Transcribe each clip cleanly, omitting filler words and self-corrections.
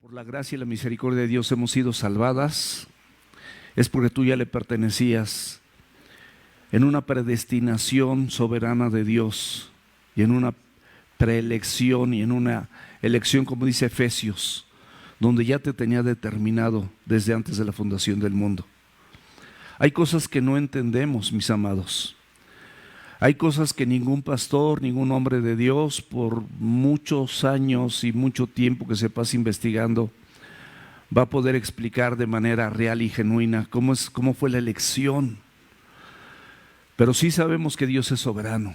Por la gracia y la misericordia de Dios hemos sido salvadas, es porque tú ya le pertenecías en una predestinación soberana de Dios y en una preelección y en una elección, como dice Efesios, donde ya te tenía determinado desde antes de la fundación del mundo. Hay cosas que no entendemos, mis amados. Hay cosas que ningún pastor, ningún hombre de Dios, por muchos años y mucho tiempo que se pase investigando, va a poder explicar de manera real y genuina cómo fue la elección. Pero sí sabemos que Dios es soberano.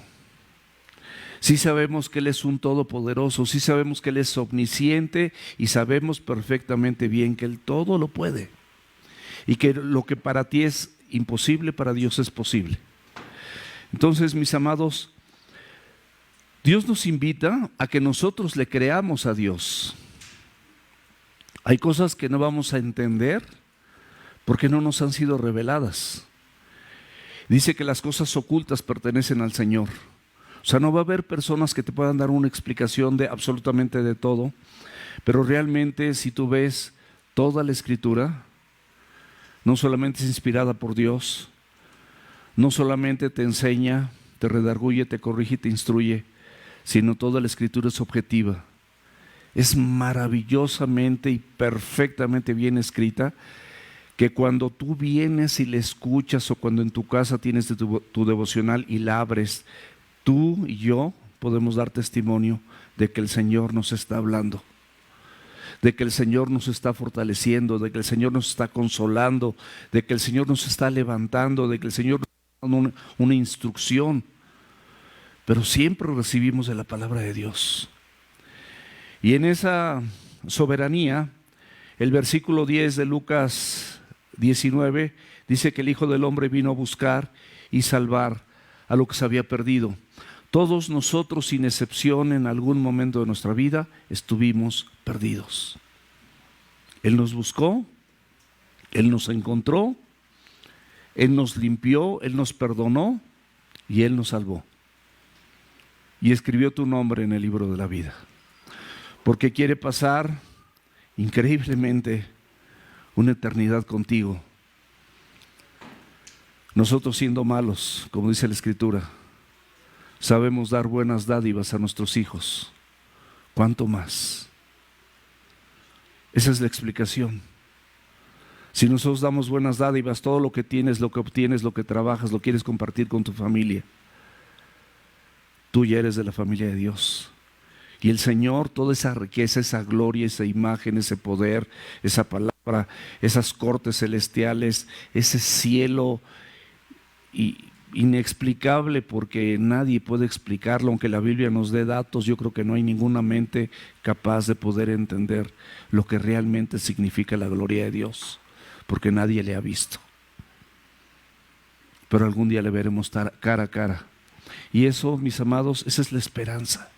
Sí sabemos que Él es un todopoderoso. Sí sabemos que Él es omnisciente y sabemos perfectamente bien que Él todo lo puede. Y que lo que para ti es imposible, para Dios es posible. Entonces, mis amados, Dios nos invita a que nosotros le creamos a Dios. Hay cosas que no vamos a entender porque no nos han sido reveladas. Dice que las cosas ocultas pertenecen al Señor. O sea, no va a haber personas que te puedan dar una explicación de absolutamente de todo, pero realmente si tú ves toda la Escritura, no solamente es inspirada por Dios, no solamente te enseña, te redarguye, te corrige y te instruye, sino toda la Escritura es objetiva. Es maravillosamente y perfectamente bien escrita, que cuando tú vienes y la escuchas o cuando en tu casa tienes tu devocional y la abres, tú y yo podemos dar testimonio de que el Señor nos está hablando, de que el Señor nos está fortaleciendo, de que el Señor nos está consolando, de que el Señor nos está levantando, de que el Señor nos está dando una instrucción. Pero siempre recibimos de la palabra de Dios. Y en esa soberanía, el versículo 10 de Lucas 19 dice que el Hijo del Hombre vino a buscar y salvar a lo que se había perdido. Todos nosotros, sin excepción, en algún momento de nuestra vida, estuvimos perdidos. Él nos buscó, Él nos encontró, Él nos limpió, Él nos perdonó y Él nos salvó. Y escribió tu nombre en el libro de la vida. Porque quiere pasar increíblemente una eternidad contigo. Nosotros, siendo malos, como dice la Escritura, sabemos dar buenas dádivas a nuestros hijos. ¿Cuánto más? Esa es la explicación. Si nosotros damos buenas dádivas, todo lo que tienes, lo que obtienes, lo que trabajas, lo quieres compartir con tu familia, tú ya eres de la familia de Dios. Y el Señor, toda esa riqueza, esa gloria, esa imagen, ese poder, esa palabra, esas cortes celestiales, ese cielo inexplicable, porque nadie puede explicarlo, aunque la Biblia nos dé datos. Yo creo que no hay ninguna mente capaz de poder entender lo que realmente significa la gloria de Dios, porque nadie le ha visto. Pero algún día le veremos cara a cara. Y eso, mis amados, esa es la esperanza.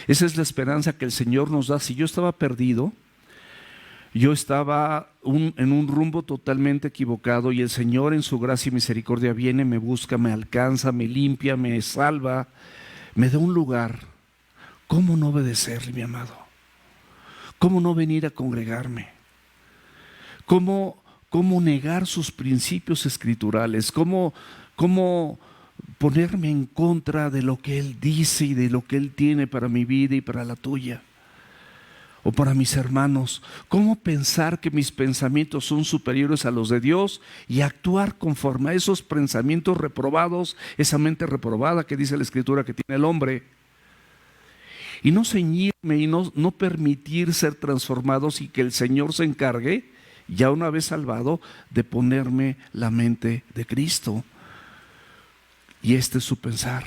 Esa es la esperanza que el Señor nos da. Si yo estaba perdido, yo estaba en un rumbo totalmente equivocado, y el Señor en su gracia y misericordia viene, me busca, me alcanza, me limpia, me salva, me da un lugar. ¿Cómo no obedecerle, mi amado? ¿Cómo no venir a congregarme? ¿Cómo negar sus principios escriturales? ¿Cómo ponerme en contra de lo que Él dice y de lo que Él tiene para mi vida y para la tuya? O para mis hermanos. ¿Cómo pensar que mis pensamientos son superiores a los de Dios y actuar conforme a esos pensamientos reprobados, esa mente reprobada que dice la Escritura que tiene el hombre? Y no ceñirme y no permitir ser transformados, y que el Señor se encargue, ya una vez salvado, de ponerme la mente de Cristo. Y este es su pensar,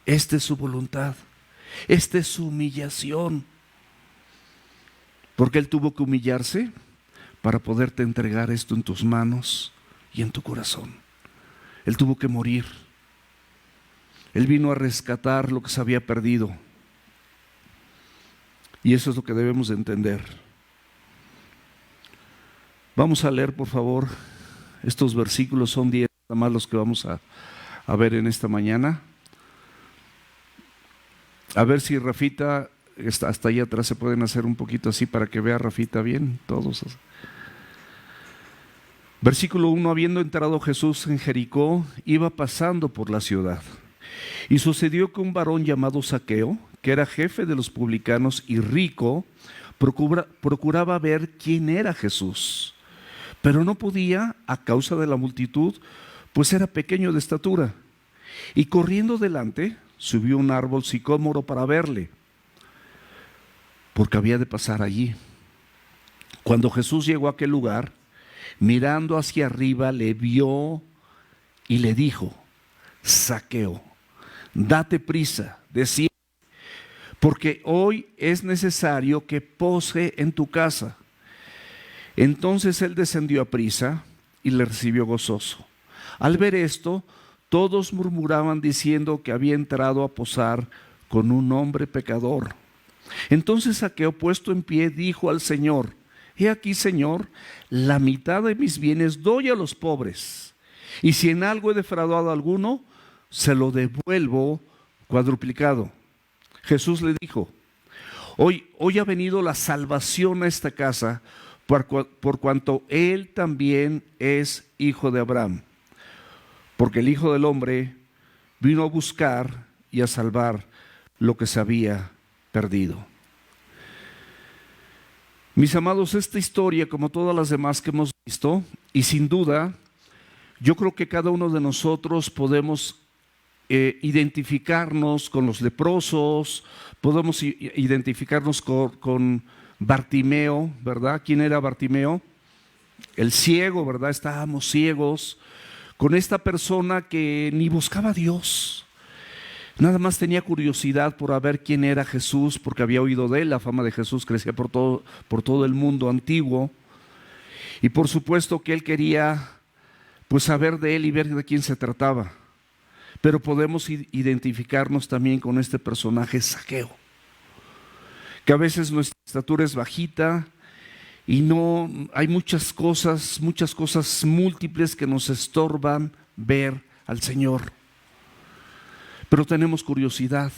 esta es su voluntad, esta es su humillación. Porque Él tuvo que humillarse para poderte entregar esto en tus manos y en tu corazón. Él tuvo que morir. Él vino a rescatar lo que se había perdido. Y eso es lo que debemos de entender. Vamos a leer, por favor, estos versículos. Son 10 nada más los que vamos a ver en esta mañana. A ver si Rafita hasta allá atrás se pueden hacer un poquito así para que vea Rafita bien, todos. Versículo 1, habiendo entrado Jesús en Jericó, iba pasando por la ciudad. Y sucedió que un varón llamado Zaqueo, que era jefe de los publicanos y rico, procuraba ver quién era Jesús, pero no podía a causa de la multitud, pues era pequeño de estatura. Y corriendo delante, subió un árbol sicómoro para verle, porque había de pasar allí. Cuando Jesús llegó a aquel lugar, mirando hacia arriba, le vio y le dijo: Zaqueo, date prisa, desciende, porque hoy es necesario que pose en tu casa. Entonces él descendió a prisa y le recibió gozoso. Al ver esto, todos murmuraban diciendo que había entrado a posar con un hombre pecador. Entonces Zaqueo, puesto en pie, dijo al Señor: He aquí, Señor, la mitad de mis bienes doy a los pobres, y si en algo he defraudado a alguno, se lo devuelvo cuadruplicado. Jesús le dijo: Hoy ha venido la salvación a esta casa, por cuanto él también es hijo de Abraham, porque el Hijo del Hombre vino a buscar y a salvar lo que se había perdido. Mis amados, esta historia, como todas las demás que hemos visto, y sin duda, yo creo que cada uno de nosotros podemos identificarnos con los leprosos, podemos identificarnos con Bartimeo, ¿verdad? ¿Quién era Bartimeo? El ciego, ¿verdad? Estábamos ciegos, con esta persona que ni buscaba a Dios, nada más tenía curiosidad por ver quién era Jesús, porque había oído de él. La fama de Jesús crecía por todo el mundo antiguo, y por supuesto que él quería pues saber de él y ver de quién se trataba. Pero podemos identificarnos también con este personaje Zaqueo, que a veces nuestra estatura es bajita y no hay muchas cosas múltiples que nos estorban ver al Señor. Pero tenemos curiosidad,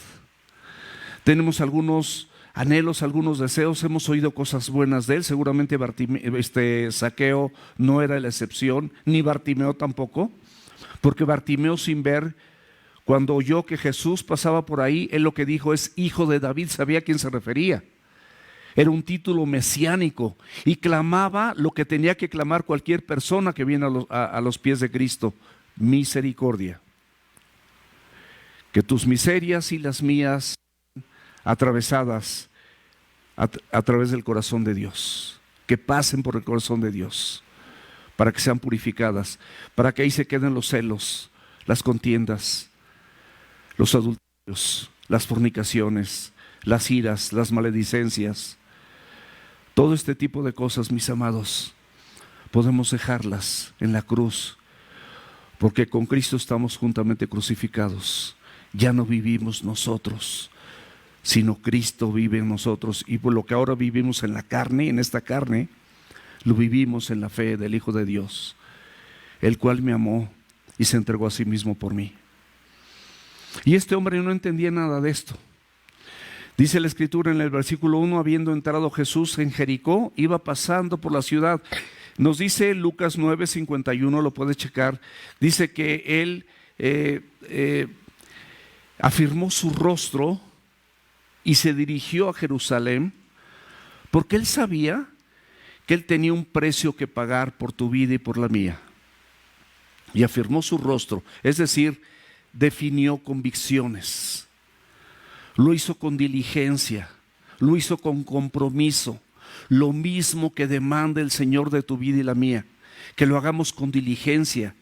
tenemos algunos anhelos, algunos deseos, hemos oído cosas buenas de él. Seguramente Zaqueo no era la excepción, ni Bartimeo tampoco, porque Bartimeo, sin ver, cuando oyó que Jesús pasaba por ahí, él lo que dijo es: Hijo de David. Sabía a quién se refería. Era un título mesiánico y clamaba lo que tenía que clamar cualquier persona que viene a los pies de Cristo: misericordia. Que tus miserias y las mías atravesadas a través del corazón de Dios, que pasen por el corazón de Dios, para que sean purificadas, para que ahí se queden los celos, las contiendas, los adulterios, las fornicaciones, las iras, las maledicencias. Todo este tipo de cosas, mis amados, podemos dejarlas en la cruz, porque con Cristo estamos juntamente crucificados. Ya no vivimos nosotros, sino Cristo vive en nosotros, y por lo que ahora vivimos en la carne, en esta carne, lo vivimos en la fe del Hijo de Dios, el cual me amó y se entregó a sí mismo por mí. Y este hombre no entendía nada de esto. Dice la Escritura en el versículo 1: habiendo entrado Jesús en Jericó, iba pasando por la ciudad. Nos dice Lucas 9:51, lo puedes checar. Dice que él afirmó su rostro y se dirigió a Jerusalén, porque él sabía que él tenía un precio que pagar por tu vida y por la mía. Y afirmó su rostro, es decir, definió convicciones. Lo hizo con diligencia, lo hizo con compromiso, lo mismo que demanda el Señor de tu vida y la mía, que lo hagamos con diligencia,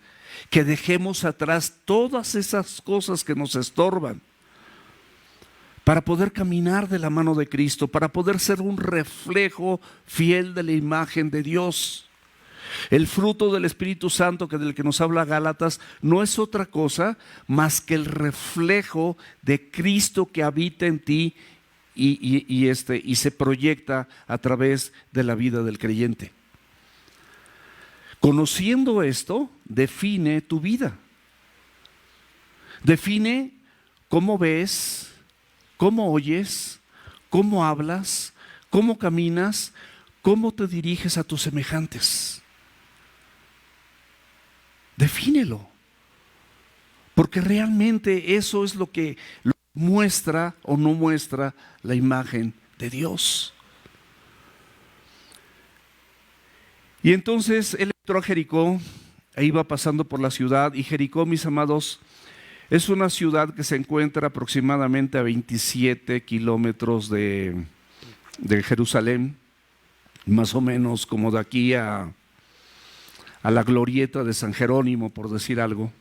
que dejemos atrás todas esas cosas que nos estorban, para poder caminar de la mano de Cristo, para poder ser un reflejo fiel de la imagen de Dios. El fruto del Espíritu Santo, que del que nos habla Gálatas, no es otra cosa más que el reflejo de Cristo que habita en ti y se proyecta a través de la vida del creyente. Conociendo esto, define tu vida. Define cómo ves, cómo oyes, cómo hablas, cómo caminas, cómo te diriges a tus semejantes. Defínelo, porque realmente eso es lo que muestra o no muestra la imagen de Dios. Y entonces él entró a Jericó e iba pasando por la ciudad, y Jericó, mis amados, es una ciudad que se encuentra aproximadamente a 27 kilómetros de Jerusalén, más o menos como de aquí a la glorieta de San Jerónimo, por decir algo,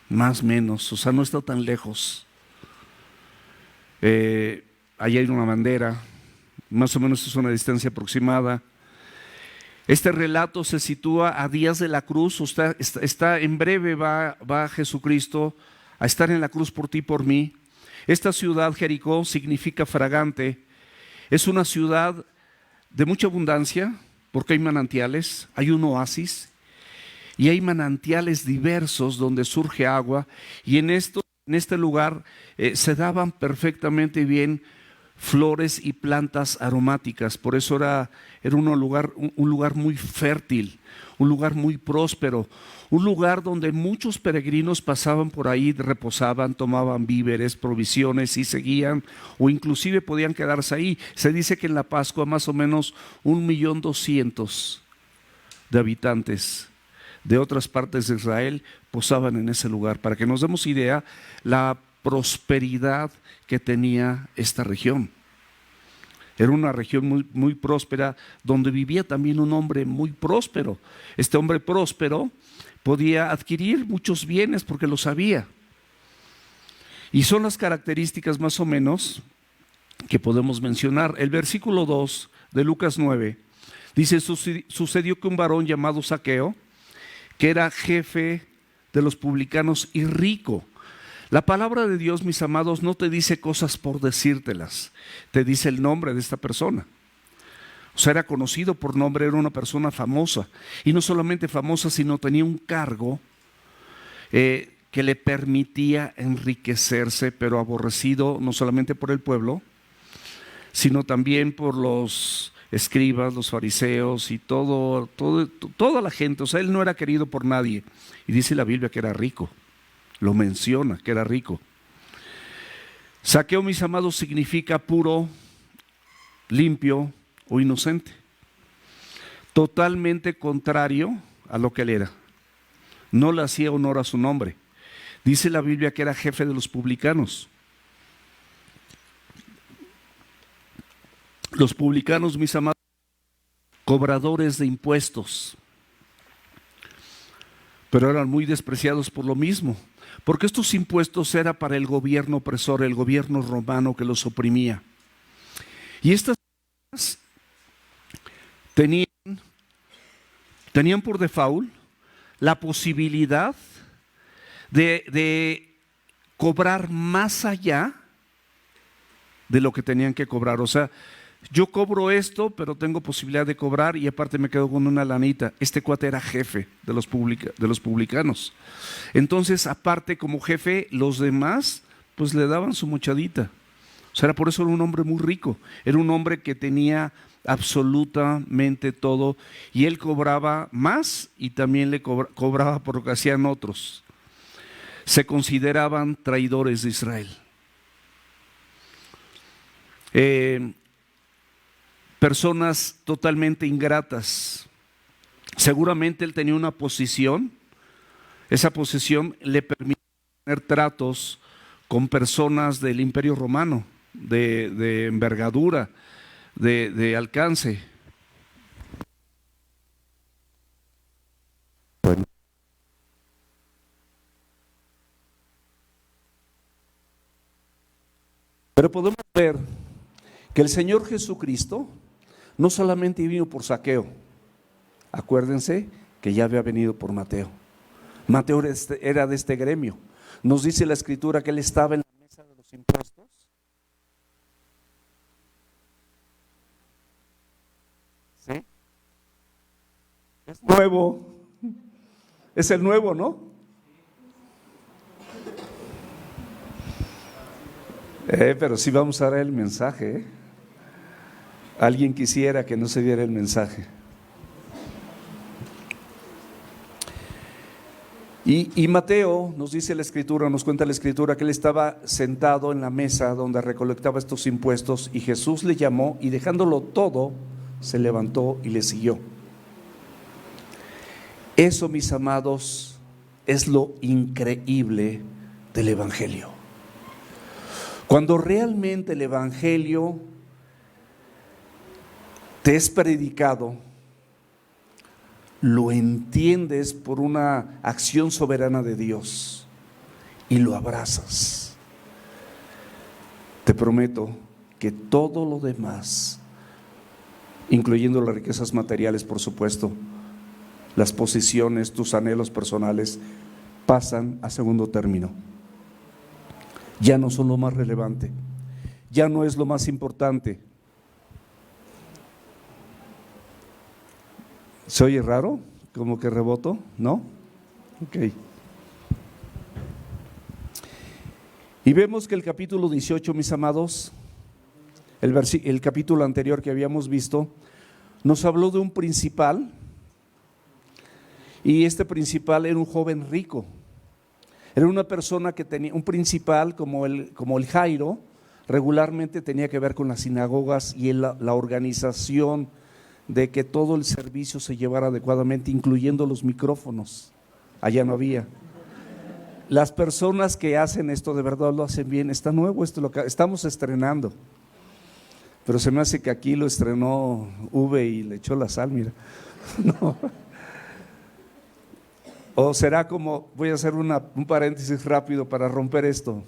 más o menos, o sea, no está tan lejos. Allí hay una bandera, más o menos es una distancia aproximada. Este relato se sitúa a días de la cruz, está en breve va Jesucristo a estar en la cruz por ti y por mí. Esta ciudad, Jericó, significa fragante. Es una ciudad de mucha abundancia, porque hay manantiales, hay un oasis, y hay manantiales diversos donde surge agua, y en este lugar se daban perfectamente bien flores y plantas aromáticas. Por eso era un lugar muy fértil, un lugar muy próspero, un lugar donde muchos peregrinos pasaban por ahí, reposaban, tomaban víveres, provisiones y seguían, o inclusive podían quedarse ahí. Se dice que en la Pascua más o menos 1.200.000 de habitantes de otras partes de Israel posaban en ese lugar, para que nos demos idea la prosperidad que tenía esta región. Era una región muy, muy próspera, donde vivía también un hombre muy próspero. Este hombre próspero podía adquirir muchos bienes porque lo sabía. Y son las características más o menos que podemos mencionar. El versículo 2 de Lucas 9 dice: sucedió que un varón llamado Zaqueo, que era jefe de los publicanos y rico. La palabra de Dios, mis amados, no te dice cosas por decírtelas, te dice el nombre de esta persona. O sea, era conocido por nombre, era una persona famosa, y no solamente famosa, sino tenía un cargo que le permitía enriquecerse, pero aborrecido no solamente por el pueblo, sino también por los escribas, los fariseos y toda la gente. O sea, él no era querido por nadie, y dice la Biblia que era rico. Lo menciona, que era rico. Zaqueo, mis amados, significa puro, limpio o inocente. Totalmente contrario a lo que él era. No le hacía honor a su nombre. Dice la Biblia que era jefe de los publicanos. Los publicanos, mis amados, cobradores de impuestos, pero eran muy despreciados por lo mismo, porque estos impuestos eran para el gobierno opresor, el gobierno romano que los oprimía. Y estas personas tenían por default la posibilidad de cobrar más allá de lo que tenían que cobrar. O sea, yo cobro esto, pero tengo posibilidad de cobrar y aparte me quedo con una lanita. Este cuate era jefe de los publicanos. Entonces, aparte como jefe, los demás pues le daban su mochadita. O sea, por eso era un hombre muy rico. Era un hombre que tenía absolutamente todo, y él cobraba más y también le cobraba por lo que hacían otros. Se consideraban traidores de Israel. Personas totalmente ingratas. Seguramente él tenía una posición, esa posición le permitía tener tratos con personas del Imperio Romano, de envergadura, de alcance. Bueno. Pero podemos ver que el Señor Jesucristo no solamente vino por Zaqueo. Acuérdense que ya había venido por Mateo. Mateo era de este gremio. Nos dice la Escritura que él estaba en la mesa de los impuestos. ¿Sí? Es nuevo. Es el nuevo, ¿no? Pero sí vamos a dar el mensaje, ¿eh? Alguien quisiera que no se diera el mensaje. Y Mateo nos dice la Escritura, nos cuenta la Escritura que él estaba sentado en la mesa donde recolectaba estos impuestos y Jesús le llamó y dejándolo todo, se levantó y le siguió. Eso, mis amados, es lo increíble del Evangelio. Cuando realmente el Evangelio te es predicado, lo entiendes por una acción soberana de Dios y lo abrazas. Te prometo que todo lo demás, incluyendo las riquezas materiales, por supuesto, las posiciones, tus anhelos personales, pasan a segundo término. Ya no son lo más relevante, ya no es lo más importante. ¿Se oye raro? ¿Como que reboto? ¿No? Ok. Y vemos que el capítulo 18, mis amados, el capítulo anterior que habíamos visto, nos habló de un principal, y este principal era un joven rico. Era una persona que tenía, un principal como el Jairo, regularmente tenía que ver con las sinagogas y la organización de que todo el servicio se llevara adecuadamente, incluyendo los micrófonos. Allá no había. Las personas que hacen esto de verdad lo hacen bien. Está nuevo esto, lo que estamos estrenando. Pero se me hace que aquí lo estrenó V y le echó la sal, mira. No. O será como, voy a hacer un paréntesis rápido para romper esto.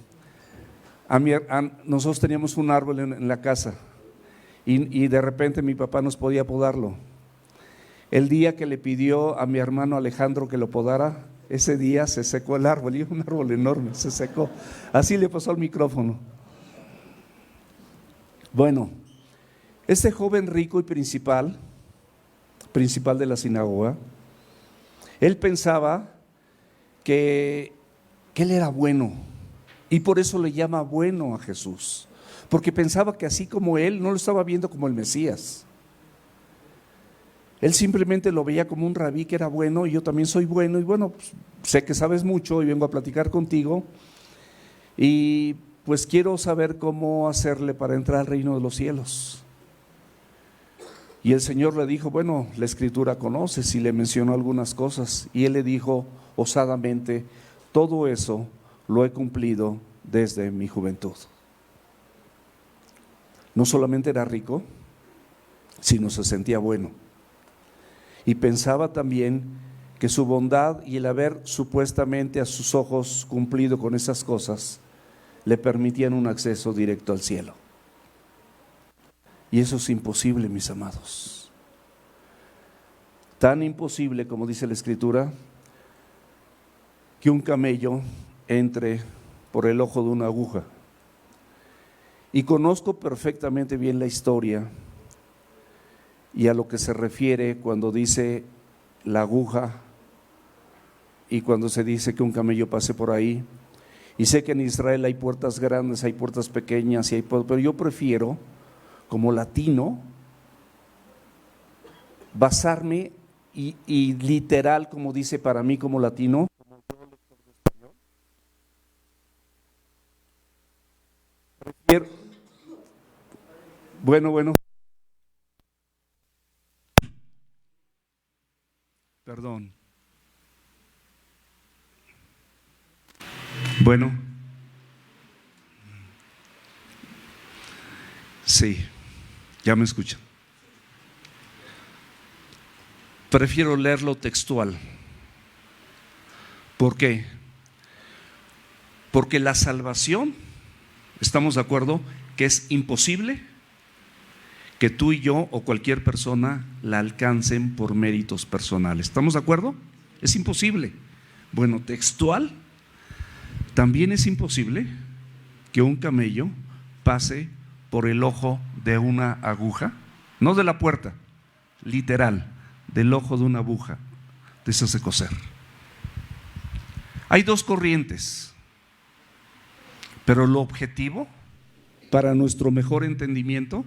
Nosotros teníamos un árbol en la casa. Y de repente mi papá nos podía podarlo. El día que le pidió a mi hermano Alejandro que lo podara, ese día se secó el árbol, y un árbol enorme, se secó. Así le pasó al micrófono. Bueno, este joven rico y principal de la sinagoga, él pensaba que él era bueno, y por eso le llama bueno a Jesús. Porque pensaba que así como él, no lo estaba viendo como el Mesías. Él simplemente lo veía como un rabí que era bueno, y yo también soy bueno, y bueno, pues, sé que sabes mucho y vengo a platicar contigo, y pues quiero saber cómo hacerle para entrar al reino de los cielos. Y el Señor le dijo, bueno, la Escritura conoces, y le mencionó algunas cosas, y él le dijo osadamente, todo eso lo he cumplido desde mi juventud. No solamente era rico, sino se sentía bueno. Y pensaba también que su bondad y el haber supuestamente a sus ojos cumplido con esas cosas le permitían un acceso directo al cielo. Y eso es imposible, mis amados. Tan imposible, como dice la Escritura, que un camello entre por el ojo de una aguja. Y conozco perfectamente bien la historia y a lo que se refiere cuando dice la aguja y cuando se dice que un camello pase por ahí. Y sé que en Israel hay puertas grandes, hay puertas pequeñas, pero yo prefiero, como latino, basarme y literal, como dice para mí como latino, prefiero. Bueno. Perdón. Bueno. Sí, ya me escuchan. Prefiero leerlo textual. ¿Por qué? Porque la salvación, ¿estamos de acuerdo? Que es imposible que tú y yo o cualquier persona la alcancen por méritos personales. ¿Estamos de acuerdo? Es imposible. Bueno, textual, también es imposible que un camello pase por el ojo de una aguja, no de la puerta, literal, del ojo de una aguja, de esas de coser. Hay dos corrientes, pero lo objetivo para nuestro mejor entendimiento,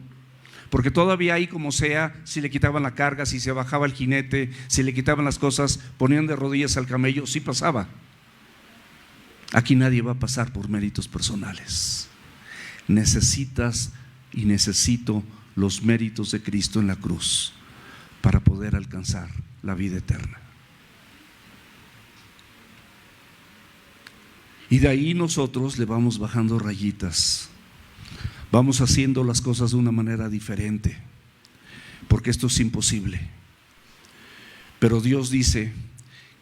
porque todavía ahí como sea, si le quitaban la carga, si se bajaba el jinete, si le quitaban las cosas, ponían de rodillas al camello, sí pasaba. Aquí nadie va a pasar por méritos personales. Necesitas y necesito los méritos de Cristo en la cruz para poder alcanzar la vida eterna. Y de ahí nosotros le vamos bajando rayitas, vamos haciendo las cosas de una manera diferente, porque esto es imposible. Pero Dios dice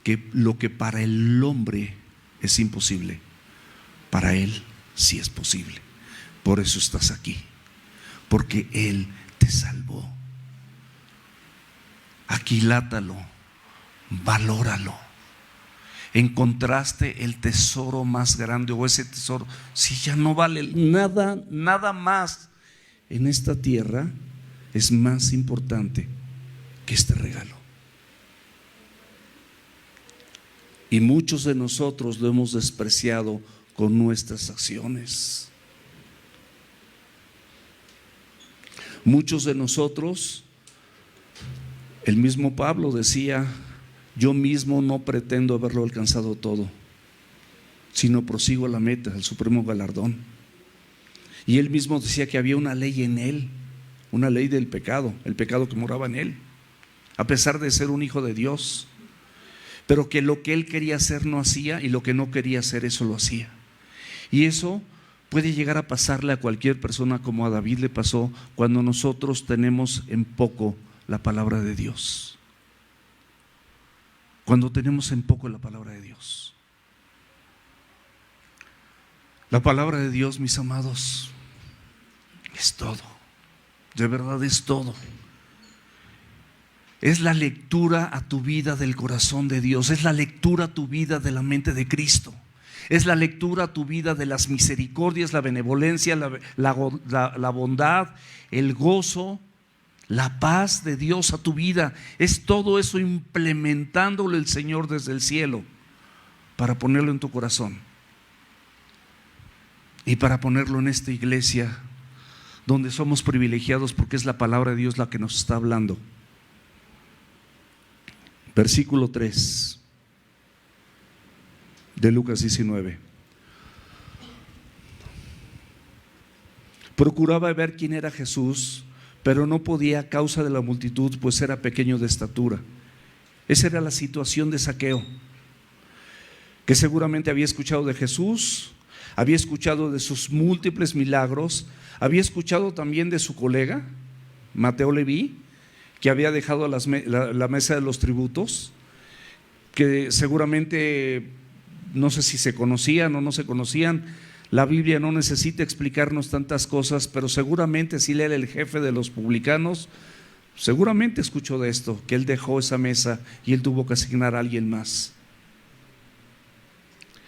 que lo que para el hombre es imposible, para Él sí es posible. Por eso estás aquí, porque Él te salvó. Aquilátalo, valóralo. Encontraste el tesoro más grande, o ese tesoro, si ya no vale nada, nada más en esta tierra, es más importante que este regalo. Y muchos de nosotros lo hemos despreciado con nuestras acciones. Muchos de nosotros, el mismo Pablo decía: yo mismo no pretendo haberlo alcanzado todo, sino prosigo a la meta, al supremo galardón. Y él mismo decía que había una ley en él, una ley del pecado, el pecado que moraba en él, a pesar de ser un hijo de Dios, pero que lo que él quería hacer no hacía, y lo que no quería hacer, eso lo hacía. Y eso puede llegar a pasarle a cualquier persona, como a David le pasó, cuando nosotros tenemos en poco la palabra de Dios. Cuando tenemos en poco la palabra de Dios. La palabra de Dios, mis amados, es todo. De verdad es todo. Es la lectura a tu vida del corazón de Dios. Es la lectura a tu vida de la mente de Cristo. Es la lectura a tu vida de las misericordias, la benevolencia, la bondad, el gozo, la paz de Dios a tu vida. Es todo eso implementándolo el Señor desde el cielo para ponerlo en tu corazón y para ponerlo en esta iglesia donde somos privilegiados, porque es la palabra de Dios la que nos está hablando. Versículo 3 de Lucas 19. Procuraba ver quién era Jesús, pero no podía a causa de la multitud, pues era pequeño de estatura. Esa era la situación de Zaqueo, que seguramente había escuchado de Jesús, había escuchado de sus múltiples milagros, había escuchado también de su colega Mateo Leví, que había dejado la mesa de los tributos, que seguramente, no sé si se conocían o no se conocían. La Biblia no necesita explicarnos tantas cosas, pero seguramente si él era el jefe de los publicanos, seguramente escuchó de esto, que él dejó esa mesa y él tuvo que asignar a alguien más.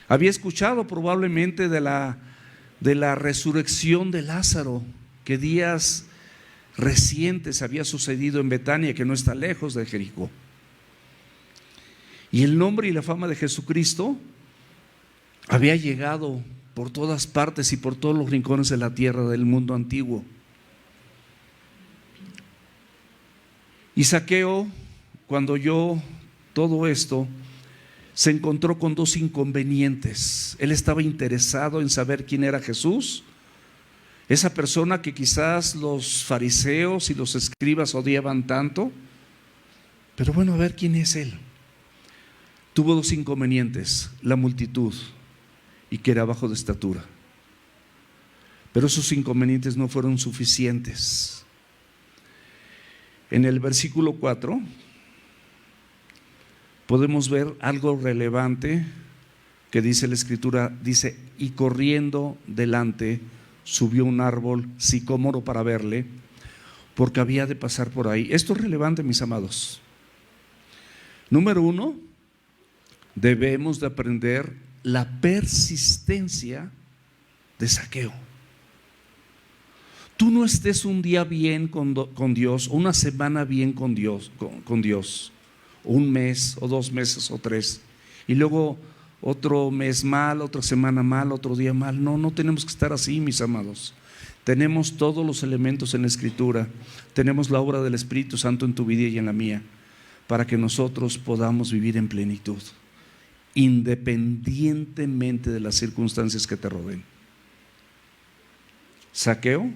Había escuchado probablemente de la resurrección de Lázaro, que días recientes había sucedido en Betania, que no está lejos de Jericó. Y el nombre y la fama de Jesucristo había llegado por todas partes y por todos los rincones de la tierra del mundo antiguo. Y Zaqueo, cuando oyó todo esto, se encontró con dos inconvenientes. Él estaba interesado en saber quién era Jesús, esa persona que quizás los fariseos y los escribas odiaban tanto. Pero bueno, a ver quién es él. Tuvo dos inconvenientes: la multitud y que era bajo de estatura. Pero esos inconvenientes no fueron suficientes. En el versículo 4 podemos ver algo relevante que dice la Escritura. Dice: y corriendo delante subió un árbol sicómoro para verle, porque había de pasar por ahí. Esto es relevante, mis amados. Número 1, debemos de aprender la persistencia de Zaqueo. Tú no estés un día bien con Dios, una semana bien con Dios, un mes o 2 meses o 3, y luego otro mes mal, otra semana mal, otro día mal. No tenemos que estar así, mis amados. Tenemos todos los elementos en la Escritura, tenemos la obra del Espíritu Santo en tu vida y en la mía, para que nosotros podamos vivir en plenitud, independientemente de las circunstancias que te rodeen. Zaqueo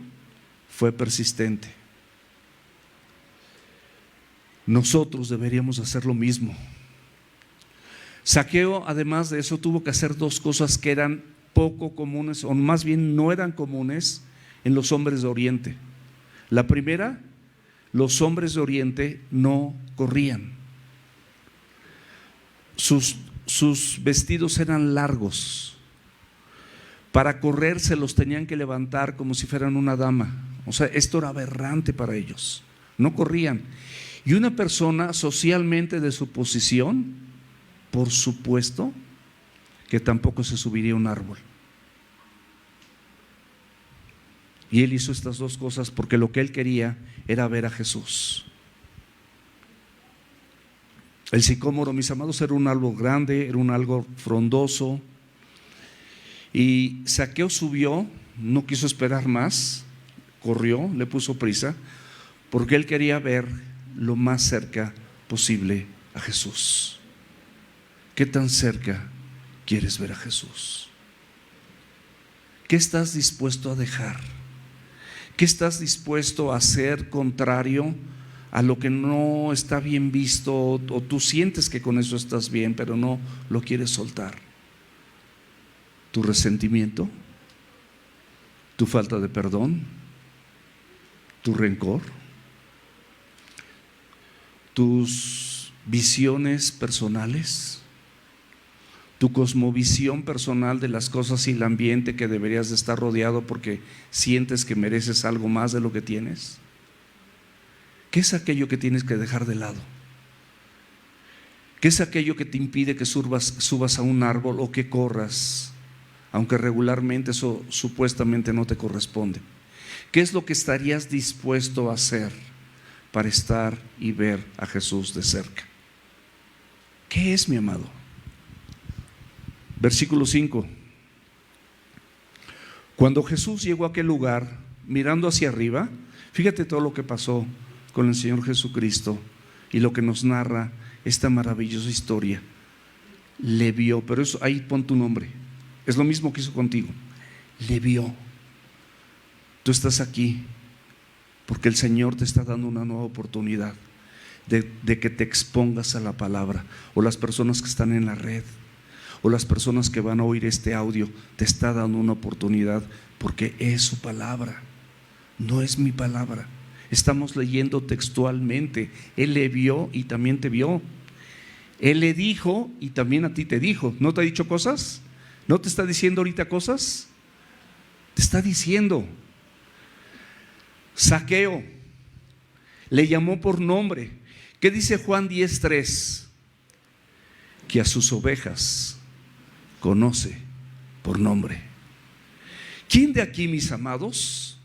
fue persistente. Nosotros deberíamos hacer lo mismo. Zaqueo, además de eso, tuvo que hacer dos cosas que eran poco comunes, o más bien no eran comunes en los hombres de Oriente. La primera, los hombres de Oriente no corrían. Sus vestidos eran largos. Para correr se los tenían que levantar como si fueran una dama. O sea, esto era aberrante para ellos. No corrían. Y una persona socialmente de su posición, por supuesto que tampoco se subiría a un árbol. Y él hizo estas dos cosas porque lo que él quería era ver a Jesús. El sicómoro, mis amados, era un árbol grande, era un árbol frondoso. Y Zaqueo subió, no quiso esperar más, corrió, le puso prisa, porque él quería ver lo más cerca posible a Jesús. ¿Qué tan cerca quieres ver a Jesús? ¿Qué estás dispuesto a dejar? ¿Qué estás dispuesto a hacer contrario a lo que no está bien visto, o tú sientes que con eso estás bien, pero no lo quieres soltar? ¿Tu resentimiento? ¿Tu falta de perdón? ¿Tu rencor? ¿Tus visiones personales? ¿Tu cosmovisión personal de las cosas y el ambiente que deberías de estar rodeado porque sientes que mereces algo más de lo que tienes? ¿Qué es aquello que tienes que dejar de lado? ¿Qué es aquello que te impide que subas a un árbol o que corras, aunque regularmente eso supuestamente no te corresponde? ¿Qué es lo que estarías dispuesto a hacer para estar y ver a Jesús de cerca? ¿Qué es, mi amado? Versículo 5. Cuando Jesús llegó a aquel lugar, mirando hacia arriba, fíjate todo lo que pasó con el Señor Jesucristo y lo que nos narra esta maravillosa historia. Le vio, pero eso, ahí pon tu nombre, es lo mismo que hizo contigo. Le vio. Tú estás aquí porque el Señor te está dando una nueva oportunidad de que te expongas a la palabra, o las personas que están en la red, o las personas que van a oír este audio, te está dando una oportunidad porque es su palabra, no es mi palabra. Estamos leyendo textualmente. Él le vio y también te vio. Él le dijo y también a ti te dijo. ¿No te ha dicho cosas? ¿No te está diciendo ahorita cosas? Te está diciendo. Zaqueo, le llamó por nombre. ¿Qué dice Juan 10:3? Que a sus ovejas conoce por nombre. ¿Quién de aquí, mis amados,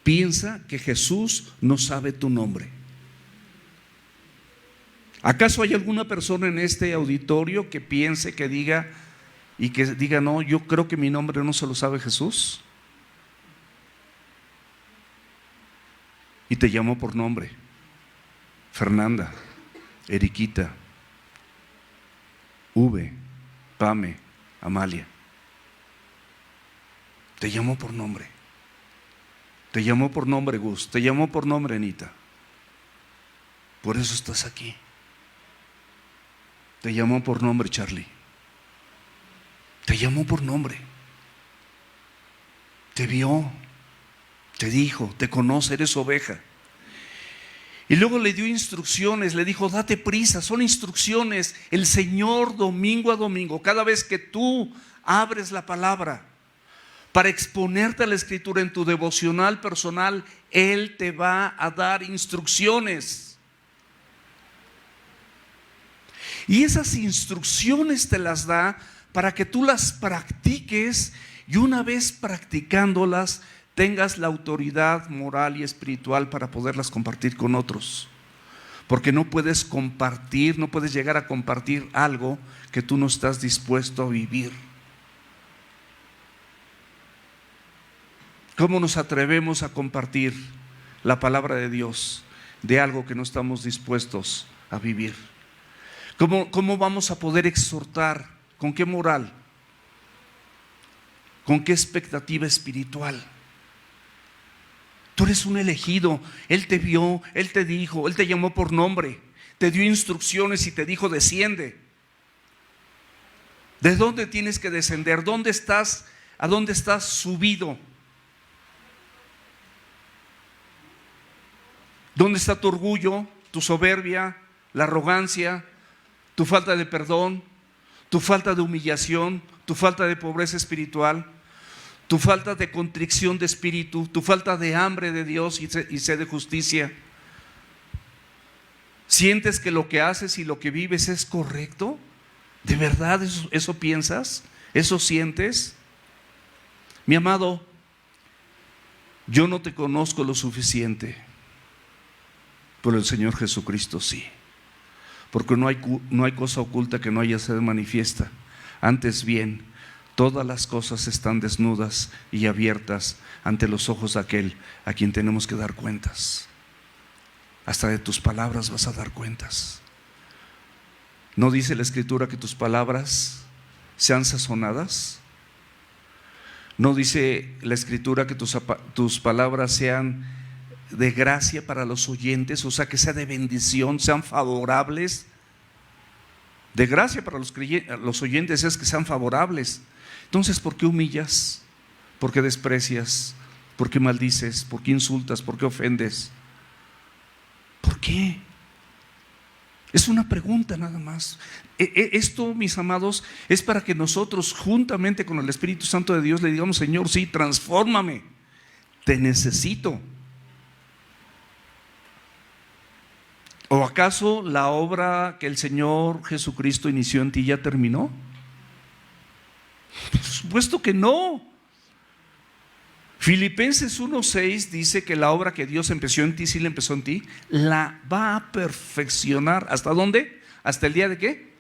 piensa que Jesús no sabe tu nombre? ¿Acaso hay alguna persona en este auditorio que piense, que diga no, yo creo que mi nombre no se lo sabe Jesús? Y te llamó por nombre: Fernanda, Eriquita, V, Pame, Amalia. Te llamó por nombre. Te llamó por nombre, Gus. Te llamó por nombre, Anita. Por eso estás aquí. Te llamó por nombre, Charlie. Te llamó por nombre. Te vio, te dijo, te conoce, eres oveja. Y luego le dio instrucciones, le dijo: date prisa. Son instrucciones. El Señor, domingo a domingo, cada vez que tú abres la palabra para exponerte a la Escritura en tu devocional personal, Él te va a dar instrucciones. Y esas instrucciones te las da para que tú las practiques, y una vez practicándolas tengas la autoridad moral y espiritual para poderlas compartir con otros. Porque no puedes compartir, no puedes llegar a compartir algo que tú no estás dispuesto a vivir. ¿Cómo nos atrevemos a compartir la palabra de Dios de algo que no estamos dispuestos a vivir? ¿Cómo vamos a poder exhortar? ¿Con qué moral? ¿Con qué expectativa espiritual? Tú eres un elegido. Él te vio, Él te dijo, Él te llamó por nombre, te dio instrucciones y te dijo: desciende. ¿De dónde tienes que descender? ¿Dónde estás? ¿A dónde estás subido? ¿Dónde está tu orgullo, tu soberbia, la arrogancia, tu falta de perdón, tu falta de humillación, tu falta de pobreza espiritual, tu falta de contrición de espíritu, tu falta de hambre de Dios y sed de justicia? ¿Sientes que lo que haces y lo que vives es correcto? ¿De verdad eso piensas? ¿Eso sientes? Mi amado, yo no te conozco lo suficiente, pero el Señor Jesucristo sí. Porque no hay cosa oculta que no haya sido manifiesta. Antes bien, todas las cosas están desnudas y abiertas ante los ojos de aquel a quien tenemos que dar cuentas. Hasta de tus palabras vas a dar cuentas. ¿No dice la Escritura que tus palabras sean sazonadas? ¿No dice la Escritura que tus palabras sean de gracia para los oyentes? O sea, que sea de bendición, sean favorables. De gracia para los oyentes es que sean favorables. Entonces, ¿por qué humillas? ¿Por qué desprecias? ¿Por qué maldices? ¿Por qué insultas? ¿Por qué ofendes? ¿Por qué? Es una pregunta nada más. Esto, mis amados, es para que nosotros, juntamente con el Espíritu Santo de Dios, le digamos: Señor, sí, transfórmame, te necesito. ¿O acaso la obra que el Señor Jesucristo inició en ti ya terminó? Por supuesto que no. Filipenses 1:6 dice que la obra que Dios empezó en ti, sí la empezó en ti, la va a perfeccionar. ¿Hasta dónde? ¿Hasta el día de qué?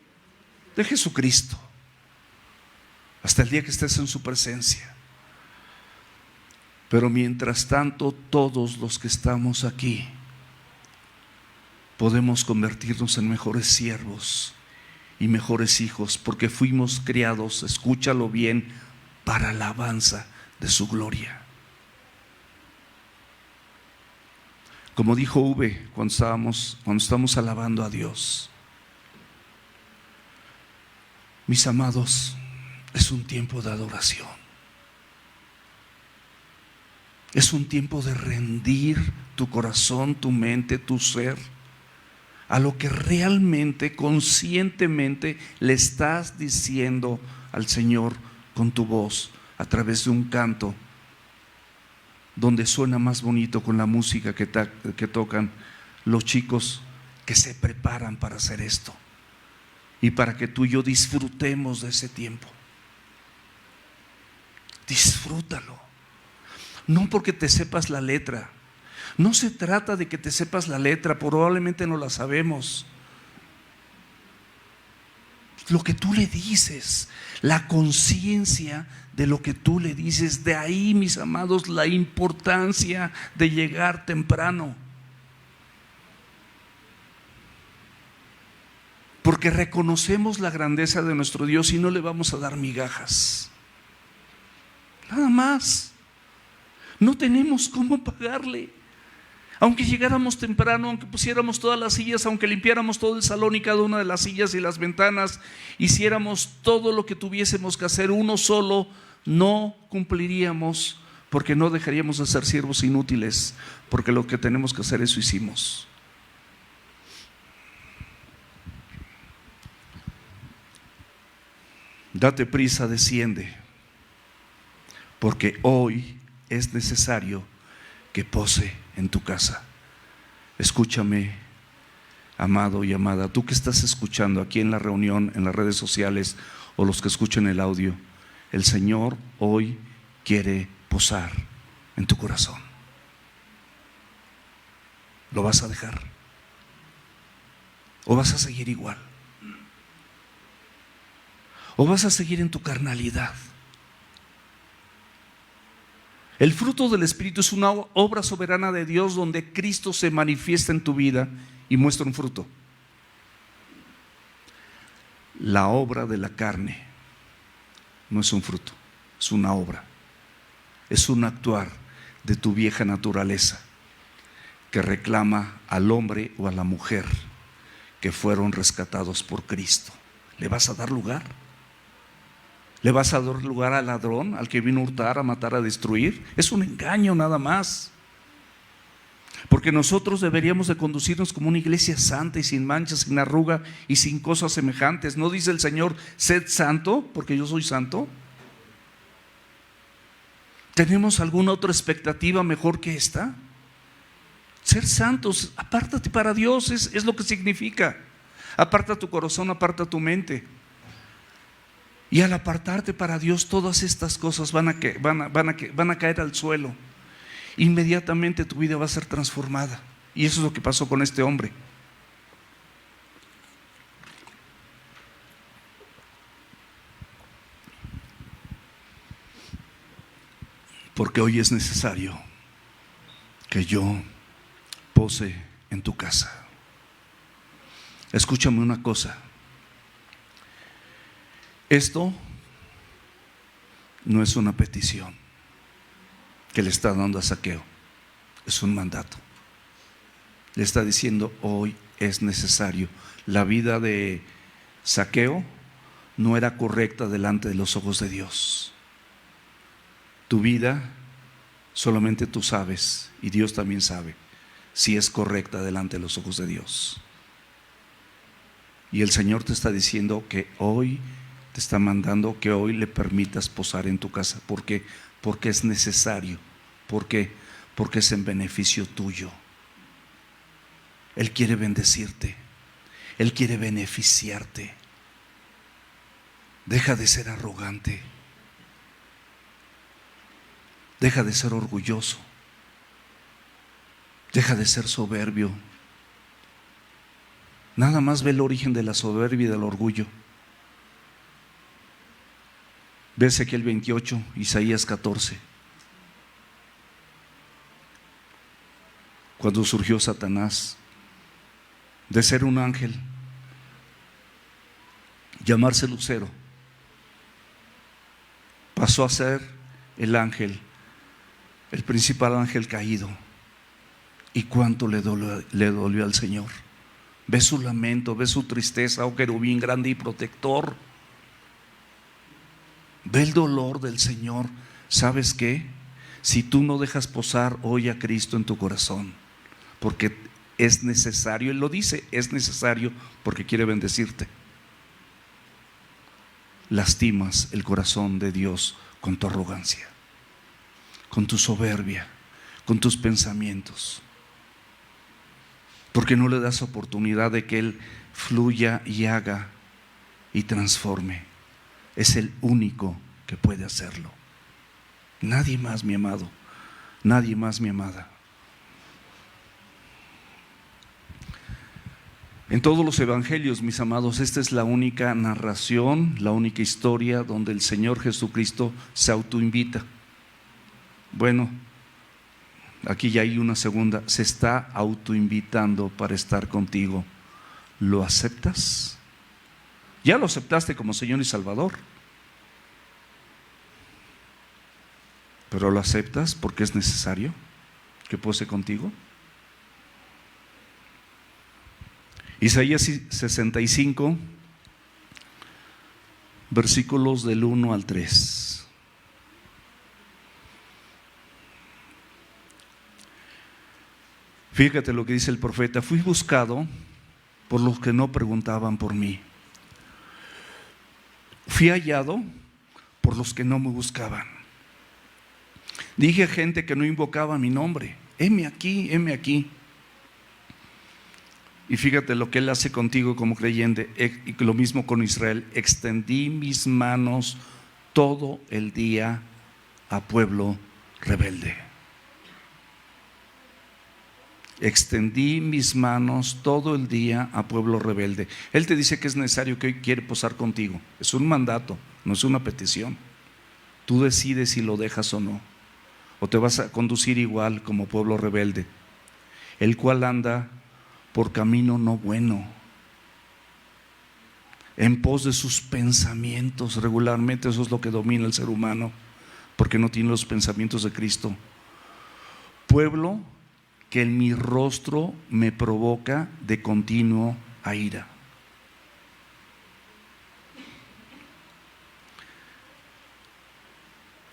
De Jesucristo. Hasta el día que estés en su presencia. Pero mientras tanto, todos los que estamos aquí podemos convertirnos en mejores siervos y mejores hijos, porque fuimos criados, escúchalo bien, para la alabanza de su gloria. Como dijo V cuando estamos alabando a Dios: mis amados, es un tiempo de adoración. Es un tiempo de rendir tu corazón, tu mente, tu ser a lo que realmente, conscientemente le estás diciendo al Señor con tu voz, a través de un canto, donde suena más bonito con la música que tocan los chicos que se preparan para hacer esto, y para que tú y yo disfrutemos de ese tiempo. Disfrútalo. No porque te sepas la letra. No se trata de que te sepas la letra, probablemente no la sabemos. Lo que tú le dices, la conciencia de lo que tú le dices. De ahí, mis amados, la importancia de llegar temprano. Porque reconocemos la grandeza de nuestro Dios y no le vamos a dar migajas. Nada más. No tenemos cómo pagarle. Aunque llegáramos temprano, aunque pusiéramos todas las sillas, aunque limpiáramos todo el salón y cada una de las sillas y las ventanas, hiciéramos todo lo que tuviésemos que hacer uno solo, no cumpliríamos, porque no dejaríamos de ser siervos inútiles, porque lo que tenemos que hacer, eso hicimos. Date prisa, desciende, porque hoy es necesario que pose en tu casa. Escúchame, amado y amada, tú que estás escuchando aquí en la reunión, en las redes sociales, o los que escuchan el audio, el Señor hoy quiere posar en tu corazón. ¿Lo vas a dejar? ¿O vas a seguir igual? ¿O vas a seguir en tu carnalidad? El fruto del Espíritu es una obra soberana de Dios donde Cristo se manifiesta en tu vida y muestra un fruto. La obra de la carne no es un fruto, es una obra. Es un actuar de tu vieja naturaleza que reclama al hombre o a la mujer que fueron rescatados por Cristo. ¿Le vas a dar lugar? ¿Le vas a dar lugar al ladrón, al que vino a hurtar, a matar, a destruir? Es un engaño nada más. Porque nosotros deberíamos de conducirnos como una iglesia santa y sin mancha, sin arruga y sin cosas semejantes. ¿No dice el Señor, sed santo, porque yo soy santo? ¿Tenemos alguna otra expectativa mejor que esta? Ser santos, apártate para Dios, es lo que significa. Aparta tu corazón, aparta tu mente. Y al apartarte para Dios, todas estas cosas van a caer al suelo. Inmediatamente tu vida va a ser transformada. Y eso es lo que pasó con este hombre. Porque hoy es necesario que yo pose en tu casa. Escúchame una cosa. Esto no es una petición que le está dando a Zaqueo, es un mandato. Le está diciendo, hoy es necesario. La vida de Zaqueo no era correcta delante de los ojos de Dios. Tu vida solamente tú sabes, y Dios también sabe, si es correcta delante de los ojos de Dios. Y el Señor te está diciendo que hoy te está mandando que hoy le permitas posar en tu casa. ¿Por qué? Porque es necesario. ¿Por qué? Porque es en beneficio tuyo. Él quiere bendecirte. Él quiere beneficiarte. Deja de ser arrogante. Deja de ser orgulloso. Deja de ser soberbio. Nada más ve el origen de la soberbia y del orgullo. Ve Ezequiel 28, Isaías 14. Cuando surgió Satanás, de ser un ángel, llamarse Lucero, pasó a ser el ángel, el principal ángel caído. Y cuánto le dolió al Señor. Ve su lamento, ve su tristeza, oh querubín grande y protector. Ve el dolor del Señor. ¿Sabes qué? Si tú no dejas posar hoy a Cristo en tu corazón, porque es necesario, Él lo dice, es necesario porque quiere bendecirte, lastimas el corazón de Dios con tu arrogancia, con tu soberbia, con tus pensamientos, porque no le das oportunidad de que Él fluya y haga y transforme. Es el único que puede hacerlo. Nadie más, mi amado, nadie más, mi amada. En todos los evangelios, mis amados, esta es la única narración, la única historia donde el Señor Jesucristo se autoinvita. Bueno, aquí ya hay una segunda, se está autoinvitando para estar contigo. ¿Lo aceptas? Ya lo aceptaste como Señor y Salvador, pero ¿lo aceptas porque es necesario que pose contigo? Isaías 65, versículos del 1 al 3. Fíjate lo que dice el profeta: fui buscado por los que no preguntaban por mí. Fui hallado por los que no me buscaban. Dije a gente que no invocaba mi nombre: heme aquí, heme aquí. Y fíjate lo que Él hace contigo como creyente, y lo mismo con Israel. Extendí mis manos todo el día a pueblo rebelde. Extendí mis manos todo el día a pueblo rebelde. Él te dice que es necesario, que hoy quiere posar contigo. Es un mandato, no es una petición. Tú decides si lo dejas o no. o te vas a conducir igual como pueblo rebelde, el cual anda por camino no bueno, en pos de sus pensamientos. Regularmente eso es lo que domina el ser humano, porque no tiene los pensamientos de Cristo. Pueblo que en mi rostro me provoca de continuo a ira.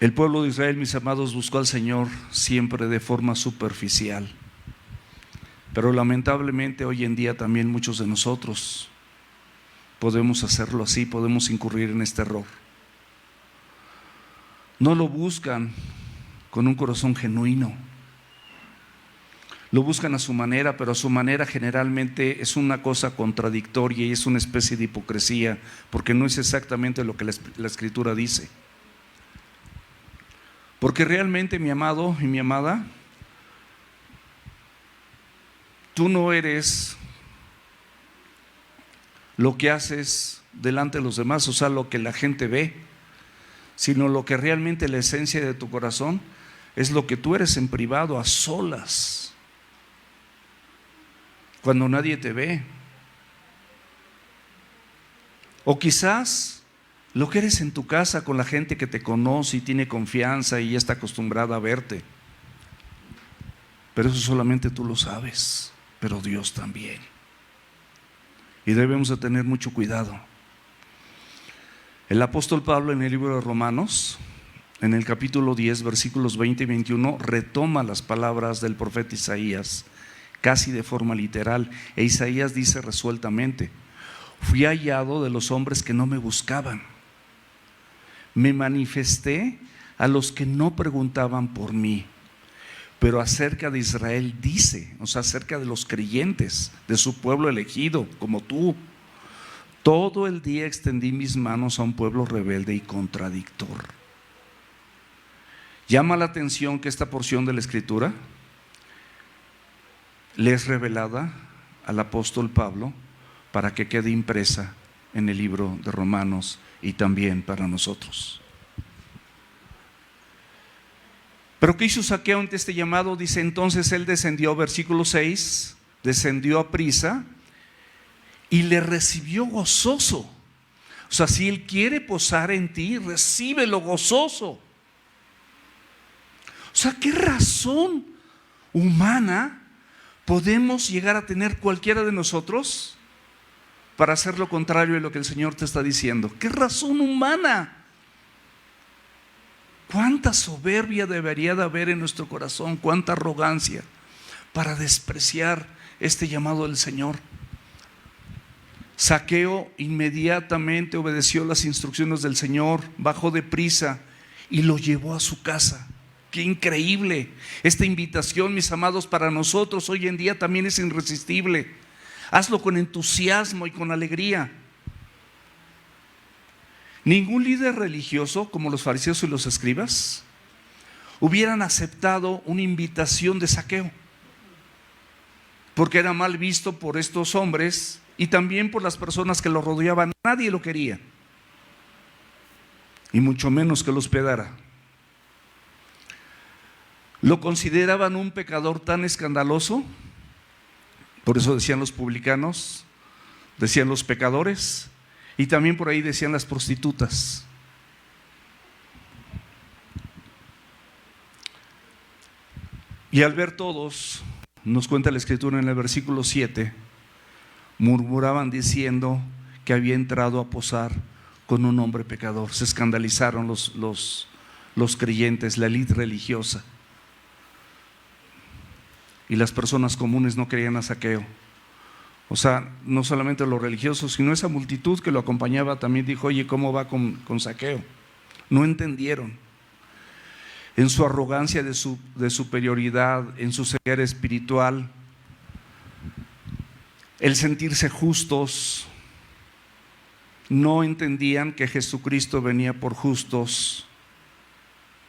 El pueblo de Israel, mis amados, buscó al Señor siempre de forma superficial. Pero lamentablemente hoy en día también muchos de nosotros podemos hacerlo así, podemos incurrir en este error. No lo buscan con un corazón genuino. Lo buscan a su manera, pero a su manera generalmente es una cosa contradictoria y es una especie de hipocresía, porque no es exactamente lo que la Escritura dice. Porque realmente, mi amado y mi amada, tú no eres lo que haces delante de los demás, o sea, lo que la gente ve, sino lo que realmente la esencia de tu corazón es lo que tú eres en privado, a solas, cuando nadie te ve. O quizás lo que eres en tu casa con la gente que te conoce y tiene confianza y ya está acostumbrada a verte. Pero eso solamente tú lo sabes, pero Dios también. Y debemos de tener mucho cuidado. El apóstol Pablo en el libro de Romanos, en el capítulo 10, versículos 20 y 21, retoma las palabras del profeta Isaías, casi de forma literal. E Isaías dice resueltamente: fui hallado de los hombres que no me buscaban. Me manifesté a los que no preguntaban por mí. Pero acerca de Israel dice, o sea, acerca de los creyentes, de su pueblo elegido, como tú, todo el día extendí mis manos a un pueblo rebelde y contradictor. Llama la atención que esta porción de la Escritura le es revelada al apóstol Pablo para que quede impresa en el libro de Romanos y también para nosotros. Pero ¿qué hizo Zaqueo ante este llamado? Dice: entonces él descendió, versículo 6, descendió a prisa y le recibió gozoso. O sea, si él quiere posar en ti, recíbelo gozoso. O sea, ¿qué razón humana podemos llegar a tener cualquiera de nosotros para hacer lo contrario de lo que el Señor te está diciendo? ¿Qué razón humana? ¿Cuánta soberbia debería de haber en nuestro corazón? ¿Cuánta arrogancia para despreciar este llamado del Señor? Zaqueo inmediatamente obedeció las instrucciones del Señor, bajó deprisa y lo llevó a su casa. ¡Qué increíble! Esta invitación, mis amados, para nosotros hoy en día también es irresistible. Hazlo con entusiasmo y con alegría. Ningún líder religioso, como los fariseos y los escribas, hubieran aceptado una invitación de Zaqueo, porque era mal visto por estos hombres y también por las personas que lo rodeaban. Nadie lo quería, y mucho menos que lo hospedara. Lo consideraban un pecador tan escandaloso, por eso decían los publicanos, decían los pecadores, y también por ahí decían las prostitutas. Y al ver todos, nos cuenta la Escritura en el versículo 7, murmuraban diciendo que había entrado a posar con un hombre pecador. Se escandalizaron los creyentes, la élite religiosa. Y las personas comunes no querían a Zaqueo. O sea, no solamente los religiosos, sino esa multitud que lo acompañaba también dijo: oye, ¿cómo va con Zaqueo? No entendieron. En su arrogancia de superioridad, en su ceguera espiritual, el sentirse justos, no entendían que Jesucristo venía por justos,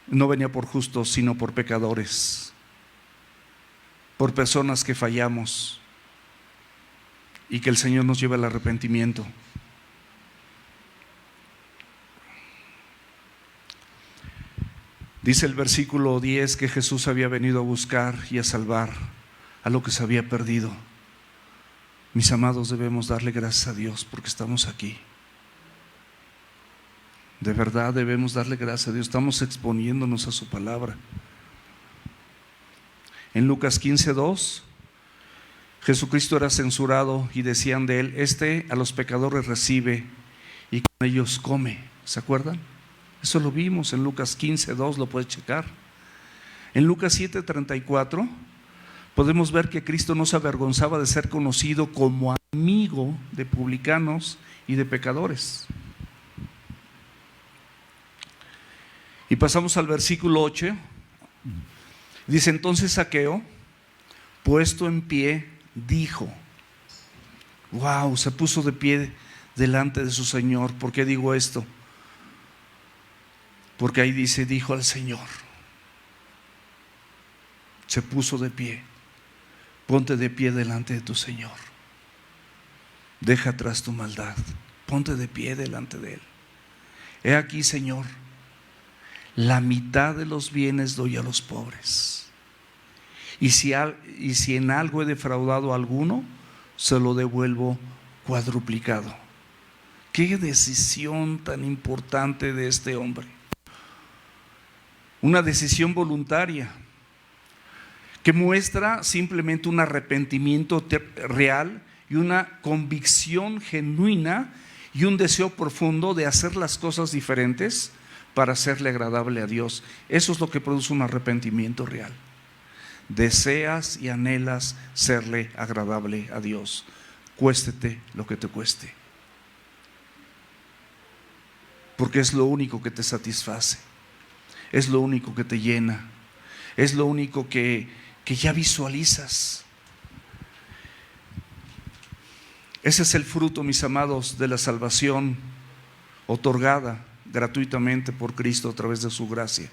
no venía por justos, sino por pecadores, por personas que fallamos, y que el Señor nos lleve al arrepentimiento. Dice el versículo 10 que Jesús había venido a buscar y a salvar a lo que se había perdido. Mis amados, debemos darle gracias a Dios porque estamos aquí. De verdad debemos darle gracias a Dios. Estamos exponiéndonos a su palabra. En Lucas 15:2, Jesucristo era censurado y decían de él: a los pecadores recibe y con ellos come. ¿Se acuerdan? Eso lo vimos en Lucas 15:2, lo puedes checar. En Lucas 7:34 podemos ver que Cristo no se avergonzaba de ser conocido como amigo de publicanos y de pecadores. Y pasamos al versículo 8. Dice: entonces Zaqueo, puesto en pie, dijo. Wow, se puso de pie delante de su Señor. ¿Por qué digo esto? Porque ahí dice: dijo al Señor. Se puso de pie. Ponte de pie delante de tu Señor. Deja atrás tu maldad. Ponte de pie delante de Él. He aquí, Señor, la mitad de los bienes doy a los pobres. Y si en algo he defraudado a alguno, se lo devuelvo cuadruplicado. Qué decisión tan importante de este hombre. Una decisión voluntaria que muestra simplemente un arrepentimiento real y una convicción genuina y un deseo profundo de hacer las cosas diferentes para hacerle agradable a Dios. Eso es lo que produce un arrepentimiento real. Deseas y anhelas serle agradable a Dios, cuéstete lo que te cueste, porque es lo único que te satisface, es lo único que te llena, es lo único que ya visualizas. Ese es el fruto, mis amados, de la salvación otorgada gratuitamente por Cristo a través de su gracia.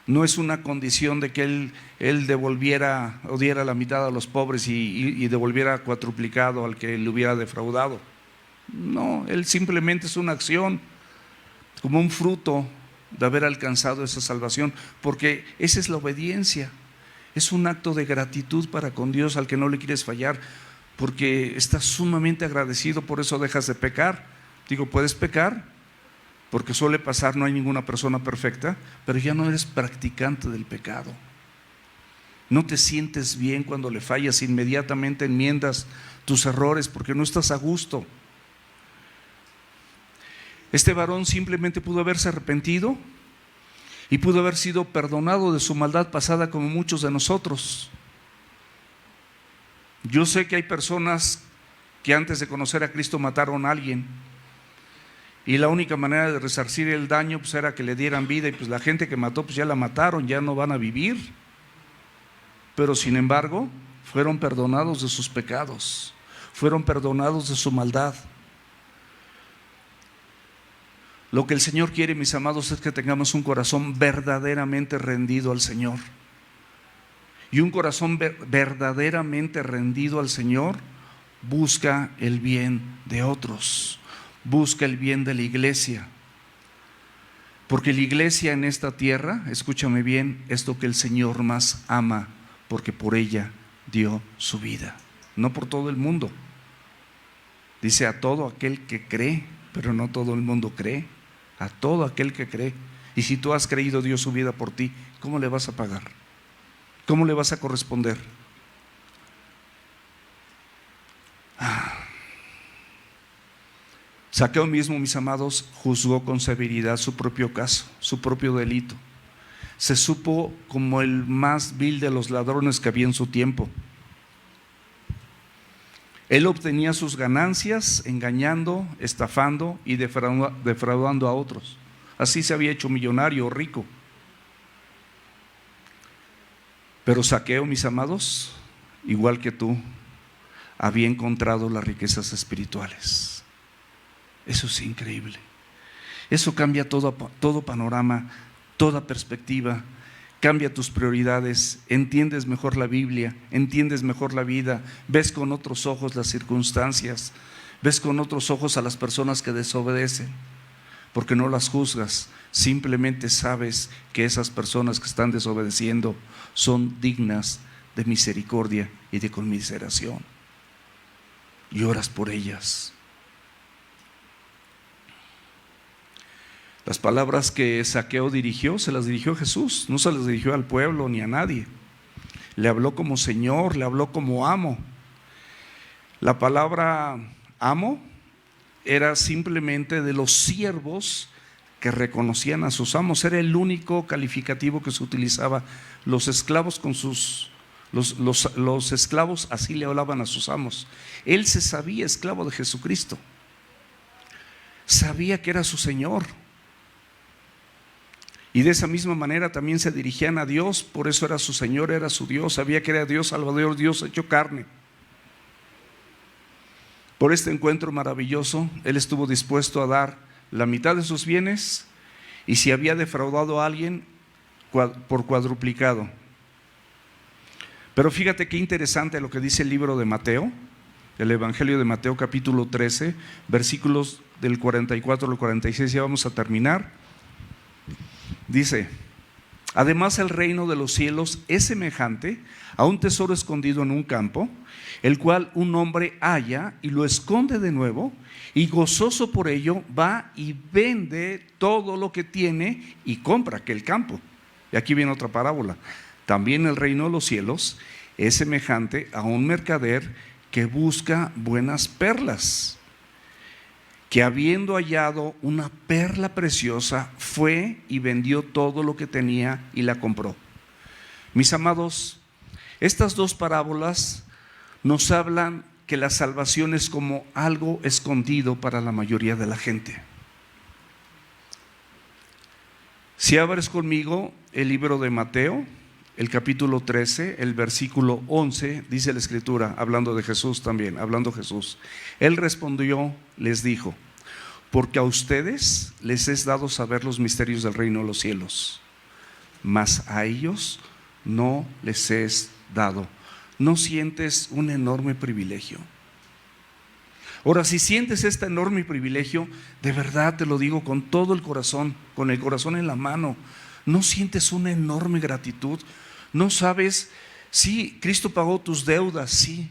No es una condición de que Él devolviera o diera la mitad a los pobres y devolviera cuadruplicado al que le hubiera defraudado. No, Él simplemente es una acción, como un fruto de haber alcanzado esa salvación, porque esa es la obediencia. Es un acto de gratitud para con Dios al que no le quieres fallar, porque estás sumamente agradecido, por eso dejas de pecar. Digo, puedes pecar, porque suele pasar, no hay ninguna persona perfecta, pero ya no eres practicante del pecado. No te sientes bien cuando le fallas, inmediatamente enmiendas tus errores porque no estás a gusto. Este varón simplemente pudo haberse arrepentido y pudo haber sido perdonado de su maldad pasada, como muchos de nosotros. Yo sé que hay personas que antes de conocer a Cristo mataron a alguien, y la única manera de resarcir el daño pues era que le dieran vida, y pues la gente que mató pues ya la mataron, ya no van a vivir. Pero sin embargo fueron perdonados de sus pecados, fueron perdonados de su maldad. Lo que el Señor quiere, mis amados, es que tengamos un corazón verdaderamente rendido al Señor. Y un corazón verdaderamente rendido al Señor busca el bien de otros, busca el bien de la iglesia. Porque la iglesia en esta tierra, escúchame bien, es lo que el Señor más ama, porque por ella dio su vida, no por todo el mundo. Dice: a todo aquel que cree, pero no todo el mundo cree. A todo aquel que cree. Y si tú has creído, dio su vida por ti, ¿cómo le vas a pagar? ¿Cómo le vas a corresponder? Zaqueo mismo, mis amados, juzgó con severidad su propio caso, su propio delito. Se supo como el más vil de los ladrones que había en su tiempo. Él obtenía sus ganancias engañando, estafando y defraudando a otros. Así se había hecho millonario o rico. Pero Zaqueo, mis amados, igual que tú, había encontrado las riquezas espirituales. Eso es increíble. Eso cambia todo panorama, toda perspectiva. Cambia tus prioridades, entiendes mejor la Biblia, entiendes mejor la vida, ves con otros ojos las circunstancias, ves con otros ojos a las personas que desobedecen. porque no las juzgas, simplemente sabes que esas personas que están desobedeciendo son dignas de misericordia y de conmiseración, y oras por ellas. Las palabras que Zaqueo dirigió, se las dirigió Jesús, no se las dirigió al pueblo ni a nadie. Le habló como Señor, le habló como amo. La palabra amo era simplemente de los siervos que reconocían a sus amos. Era el único calificativo que se utilizaba. Los esclavos con los esclavos así le hablaban a sus amos. Él se sabía esclavo de Jesucristo, sabía que era su Señor, y de esa misma manera también se dirigían a Dios. Por eso era su Señor, era su Dios, sabía que era Dios Salvador, Dios hecho carne. Por este encuentro maravilloso, Él estuvo dispuesto a dar la mitad de sus bienes, y si había defraudado a alguien, por cuadruplicado. Pero fíjate qué interesante lo que dice el libro de Mateo, el Evangelio de Mateo capítulo 13, versículos del 44 al 46, ya vamos a terminar. Dice: además el reino de los cielos es semejante a un tesoro escondido en un campo, el cual un hombre halla y lo esconde de nuevo, y gozoso por ello va y vende todo lo que tiene y compra aquel campo. Y aquí viene otra parábola. También el reino de los cielos es semejante a un mercader que busca buenas perlas, que habiendo hallado una perla preciosa, fue y vendió todo lo que tenía y la compró. Mis amados, estas dos parábolas nos hablan que la salvación es como algo escondido para la mayoría de la gente. Si abres conmigo el libro de Mateo, el capítulo 13, el versículo 11, dice la Escritura, hablando de Jesús también, hablando Jesús. Él respondió, les dijo: porque a ustedes les es dado saber los misterios del reino de los cielos, mas a ellos no les es dado. ¿No sientes un enorme privilegio? Ahora, si sientes este enorme privilegio, de verdad te lo digo con todo el corazón, con el corazón en la mano, ¿no sientes una enorme gratitud? ¿No sabes? Sí, Cristo pagó tus deudas, sí,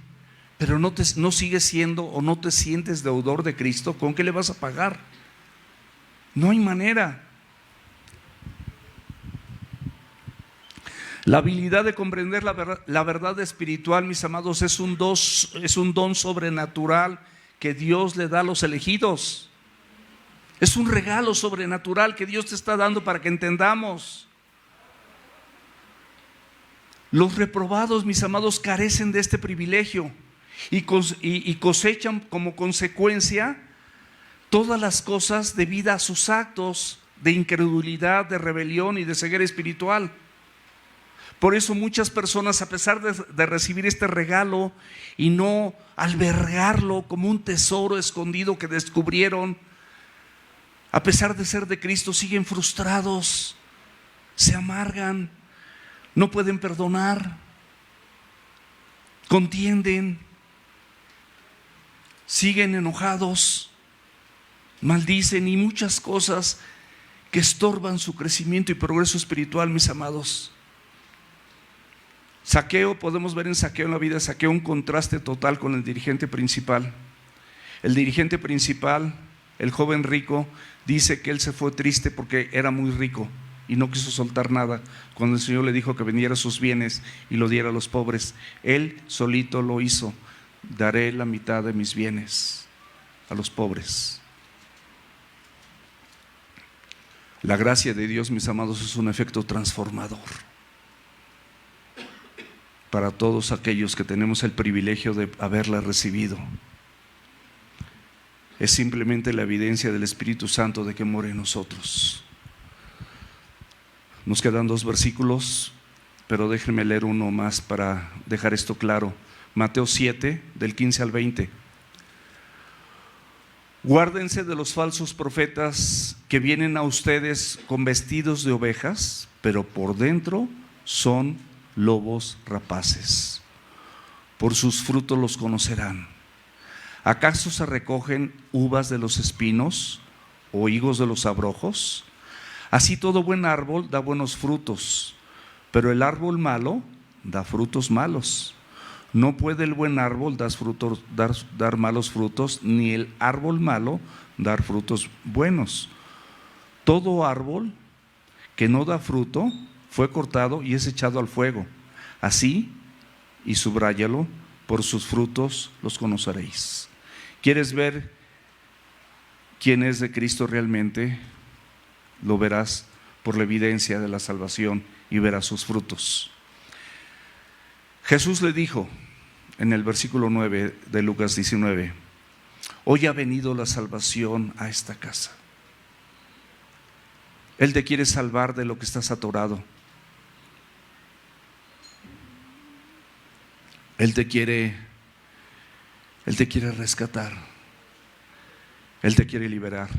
pero no sigues siendo o no te sientes deudor de Cristo. ¿Con qué le vas a pagar? No hay manera. La habilidad de comprender la verdad espiritual, mis amados, es un don sobrenatural que Dios le da a los elegidos. Es un regalo sobrenatural que Dios te está dando para que entendamos. Los reprobados, mis amados, carecen de este privilegio y cosechan como consecuencia todas las cosas debidas a sus actos de incredulidad, de rebelión y de ceguera espiritual. Por eso muchas personas, a pesar de recibir este regalo y no albergarlo como un tesoro escondido que descubrieron, a pesar de ser de Cristo, siguen frustrados, se amargan, no pueden perdonar, contienden, siguen enojados, maldicen y muchas cosas que estorban su crecimiento y progreso espiritual, mis amados. Zaqueo, podemos ver en Zaqueo, en la vida de Zaqueo, un contraste total con el dirigente principal. El dirigente principal, el joven rico, dice que él se fue triste porque era muy rico y no quiso soltar nada cuando el Señor le dijo que vendiera sus bienes y lo diera a los pobres. Él solito lo hizo: daré la mitad de mis bienes a los pobres. La gracia de Dios, mis amados, es un efecto transformador para todos aquellos que tenemos el privilegio de haberla recibido. Es simplemente la evidencia del Espíritu Santo de que mora en nosotros. Nos quedan 2 versículos, pero déjenme leer uno más para dejar esto claro. Mateo 7, del 15 al 20. Guárdense de los falsos profetas que vienen a ustedes con vestidos de ovejas, pero por dentro son lobos rapaces. Por sus frutos los conocerán. ¿Acaso se recogen uvas de los espinos o higos de los abrojos? Así todo buen árbol da buenos frutos, pero el árbol malo da frutos malos. No puede el buen árbol dar malos frutos, ni el árbol malo dar frutos buenos. Todo árbol que no da fruto fue cortado y es echado al fuego. Así, y subráyalo, por sus frutos los conoceréis. ¿Quieres ver quién es de Cristo realmente? Lo verás por la evidencia de la salvación y verás sus frutos. Jesús le dijo en el versículo 9 de Lucas 19: hoy ha venido la salvación a esta casa. Él te quiere salvar de lo que estás atorado. Él te quiere rescatar. Él te quiere liberar.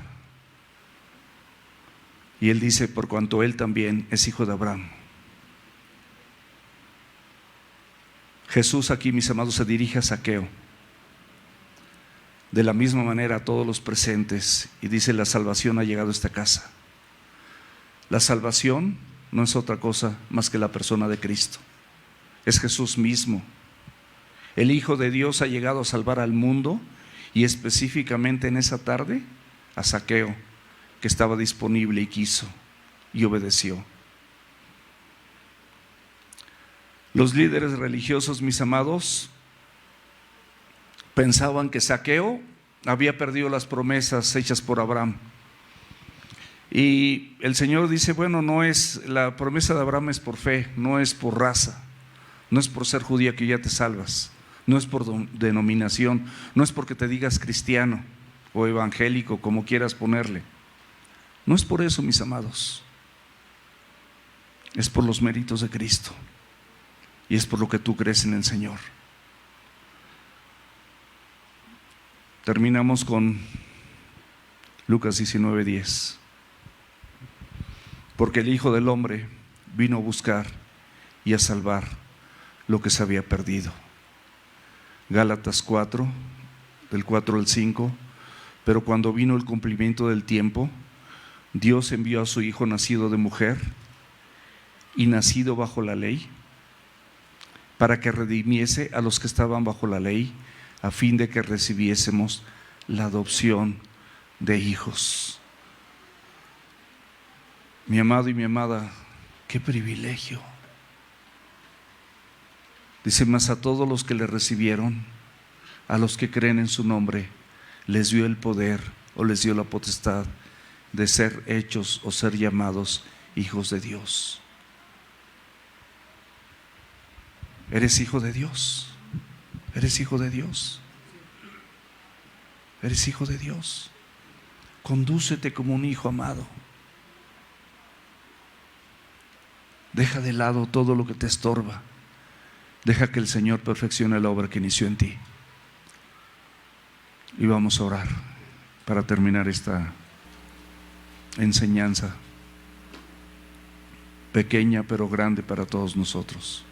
Y Él dice, por cuanto Él también es hijo de Abraham. Jesús aquí, mis amados, se dirige a Zaqueo. De la misma manera a todos los presentes, y dice: la salvación ha llegado a esta casa. La salvación no es otra cosa más que la persona de Cristo. Es Jesús mismo. El Hijo de Dios ha llegado a salvar al mundo, y específicamente en esa tarde a Zaqueo, que estaba disponible y quiso y obedeció. Los líderes religiosos, mis amados, pensaban que Zaqueo había perdido las promesas hechas por Abraham. Y el Señor dice: bueno, no es, la promesa de Abraham es por fe, no es por raza, no es por ser judía que ya te salvas, no es por denominación, no es porque te digas cristiano o evangélico, como quieras ponerle. No es por eso, mis amados. Es por los méritos de Cristo, y es por lo que tú crees en el Señor. Terminamos con Lucas 19:10. Porque el Hijo del Hombre vino a buscar y a salvar lo que se había perdido. Gálatas 4, del 4 al 5. Pero cuando vino el cumplimiento del tiempo, Dios envió a su Hijo nacido de mujer y nacido bajo la ley, para que redimiese a los que estaban bajo la ley, a fin de que recibiésemos la adopción de hijos. Mi amado y mi amada, qué privilegio. Dice: mas a todos los que le recibieron, a los que creen en su nombre, les dio el poder, o les dio la potestad de ser hechos o ser llamados hijos de Dios. ¿Eres hijo de Dios? ¿Eres hijo de Dios? ¿Eres hijo de Dios? Condúcete como un hijo amado. Deja de lado todo lo que te estorba. Deja que el Señor perfeccione la obra que inició en ti. Y vamos a orar para terminar esta enseñanza pequeña pero grande para todos nosotros.